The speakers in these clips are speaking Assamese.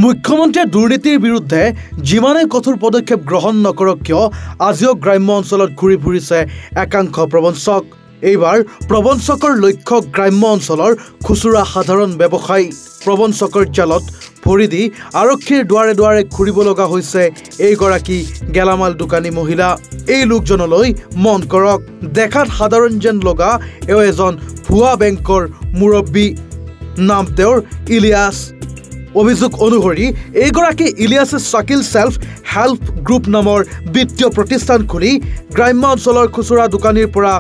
মুখ্যমন্ত্ৰীয়ে দুৰ্নীতিৰ বিৰুদ্ধে যিমানে কঠোৰ পদক্ষেপ গ্ৰহণ নকৰক কিয় আজিও গ্ৰাম্য অঞ্চলত ঘূৰি ফুৰিছে একাংশ প্ৰবঞ্চক। এইবাৰ প্ৰবঞ্চকৰ লক্ষ্য গ্ৰাম্য অঞ্চলৰ খুচুৰা সাধাৰণ ব্যৱসায়ী। প্ৰবঞ্চকৰ জালত ভৰি দি আৰক্ষীৰ দুৱাৰে দুৱাৰে ঘূৰিব লগা হৈছে এইগৰাকী গেলামাল দোকানী মহিলা। এই লোকজনলৈ মন কৰক, দেখাত সাধাৰণ যেন লগা এও এজন ভুৱা বেংকৰ মুৰব্বী। নাম তেওঁৰ ইলিয়াছ। অভিযোগ অনুসৰি এইগৰাকী ইলিয়াছে শাকিল সেল্ফ হেল্প গ্ৰুপ নামৰ বিত্তীয় প্ৰতিষ্ঠান খুলি গ্ৰাম্য অঞ্চলৰ খুচুৰা দোকানীৰ পৰা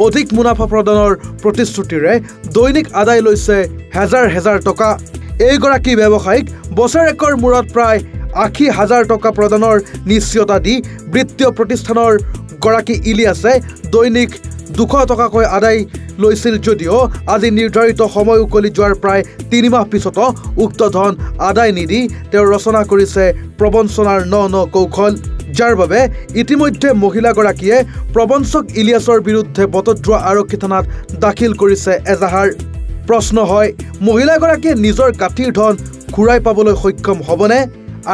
অধিক মুনাফা প্ৰদানৰ প্ৰতিশ্ৰুতিৰে দৈনিক আদায় লৈছে হেজাৰ হেজাৰ টকা। এইগৰাকী ব্যৱসায়ীক বছৰেকৰ মূৰত প্ৰায় ৮০,০০০ টকা প্ৰদানৰ নিশ্চয়তা দি বিত্তীয় প্ৰতিষ্ঠানৰ গৰাকী ইলিয়াছে দৈনিক ২০০ টকাকৈ আদায় লৈছিল যদিও আজি নিৰ্ধাৰিত সময় উকলি যোৱাৰ প্ৰায় ৩ মাহ পিছতো উক্ত ধন আদায় নিদি তেওঁ ৰচনা কৰিছে প্ৰবঞ্চনাৰ ন কৌশল, যাৰ বাবে ইতিমধ্যে মহিলাগৰাকীয়ে প্ৰবঞ্চক ইলিয়াছৰ বিৰুদ্ধে বটদ্ৰৱা আৰক্ষী থানাত দাখিল কৰিছে এজাহাৰ। প্ৰশ্ন হয়, মহিলাগৰাকীয়ে নিজৰ গাঁঠিৰ ধন ঘূৰাই পাবলৈ সক্ষম হ'বনে?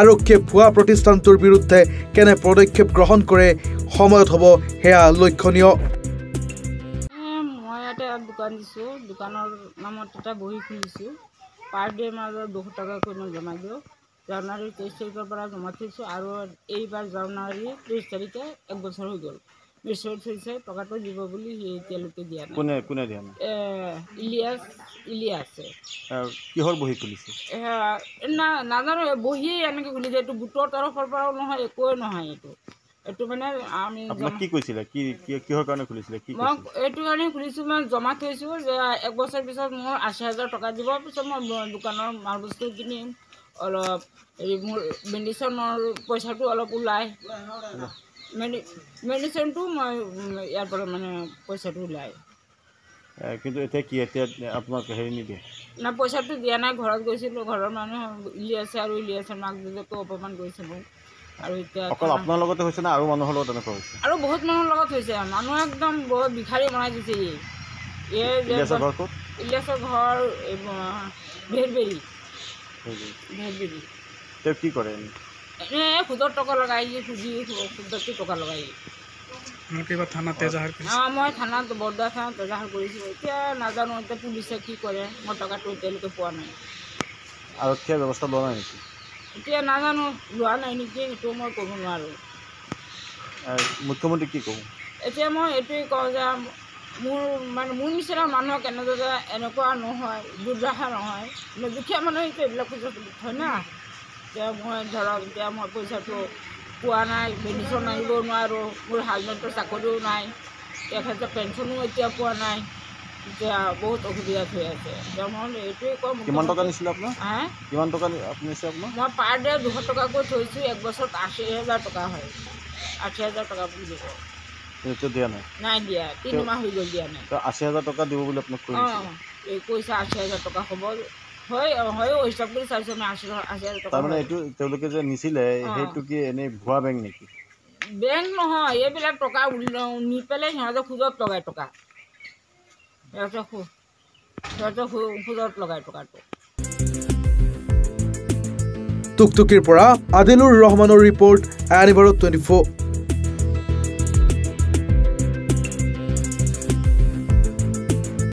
আৰক্ষীয়ে ভুৱা প্ৰতিষ্ঠানটোৰ বিৰুদ্ধে কেনে পদক্ষেপ গ্ৰহণ কৰে সময়ত হ'ব সেয়া লক্ষণীয়। দোকান দিছোঁ, দোকানৰ নামত এটা বহি খুলিছোঁ। পাৰ ডে মাজত ২০০ টকাকৈ মই জমা দিওঁ। জানুৱাৰী ২৩ তাৰিখৰ পৰা জমা থৈছোঁ আৰু এইবাৰ জানুৱাৰী ২৩ তাৰিখে ১ বছৰ হৈ গ'ল। মেচিয়ৰ থৈছে, টকাটো দিব বুলি এতিয়ালৈকে দিয়া নাই। কোনে দিয়া নাই? ইলিয়াছে। কিহৰ বহি খুলিছে? নাজানো, বহিয়ে এনেকৈ খুলিছে। এইটো গোটৰ তৰফৰ পৰাও নহয়, একোৱে নহয়। এইটো মানে আমি কি কৈছিলে, কিহৰ কাৰণে খুলিছিলে? মই এইটো কাৰণে খুলিছোঁ, মই জমা থৈছোঁ যে ১ বছৰ পিছত মোৰ ৮০,০০০ টকা দিব, পিছত মই দোকানৰ মাল বস্তু কিনিম, অলপ মোৰ মেডিচিনৰ পইচাটো অলপ ওলায়, মেডিচিনটো মই ইয়াৰ পৰা মানে পইচাটো ওলায়। কিন্তু এতিয়া আপোনাক হেৰি নিদিয়ে না, পইচাটো দিয়া নাই। ঘৰত গৈছিলোঁ, ঘৰৰ মানুহ ইলিয়াছে আৰু ইলিয়াছৰ মাক দেউতাকো অপমান কৰিছে মোক। আৰু এতিয়া অকল আপোনাৰ লগতে হৈছে না আৰু মানুহৰ লগত তেনেকুৱা হৈছে? আৰু বহুত মানুহৰ লগত হৈছে। মানুহ একদম বহুত ভিখাৰী বনাই দিছে। ইলিয়াছৰ ঘৰ ভেৰবেৰী। তেওঁ কি কৰে? এনেই সুদৰ টকা লগাই, সুদটো টকা লগাই। মই থানাত বৰদোৱা থানাত এজাহাৰ কৰিছোঁ। এতিয়া নাজানো, এতিয়া পুলিচে কি কৰে। মই টকাটো এতিয়ালৈকে পোৱা নাই। আৰক্ষীয়ে ব্যৱস্থা লোৱা নাই নেকি? এতিয়া নাজানো, লোৱা নাই নেকি, সেইটো মই ক'ব নোৱাৰোঁ। মুখ্যমন্ত্ৰী কি ক'ব? এতিয়া মই এইটোৱে কওঁ যে মোৰ নিচিনা মানুহক এনেদৰে এনেকুৱা নহয়, দুৰ্দশা নহয়। দুখীয়া মানুহে এইবিলাক পইচা হয় না। এতিয়া মই ধৰক, এতিয়া মই পইচাটো পোৱা নাই, মেডিচিন আনিব নোৱাৰোঁ, মোৰ হাজবেণ্ডৰ চাকৰিও নাই, তেখেতৰ পেঞ্চনো এতিয়া পোৱা নাই। এতিয়া বহুত অসুবিধাত হৈ আছে। মই এইটোৱে কওঁ। কিমান টকা নিছিলে আপোনাৰ? কিমান টকা নিছে আপোনাৰ? মই পাৰ ডে ২০০ টকাকৈ থৈছোঁ। ১ বছৰত ৮০,০০০ টকা হয়। 80,০০০ টকা বুলি দিব। দিয়া নাই? নাই দিয়া, ৩ মাহ হৈ গ'ল দিয়া নাই। ৮০,০০০ টকা দিব বুলি আপোনাক কৈছে? এই কৈছে ৮০,০০০ টকা হ'ব। হয়ো হিচাপ কৰি চাইছোঁ আমি ৮০,০০০ টকা। তাৰমানে এইটো তেওঁলোকে যে নিছিলে, সেইটো কি এনেই ভুৱা বেংক নেকি? বেংক নহয়, এইবিলাক টকা নি পেলাই সিহঁতে সুদত লগাই টকা। সিহঁতে সুদত লগাই টকাটো। টুকটুকিৰ পৰা আদিলুৰ ৰহমানৰ ৰিপৰ্ট, এনিভাৰত 24।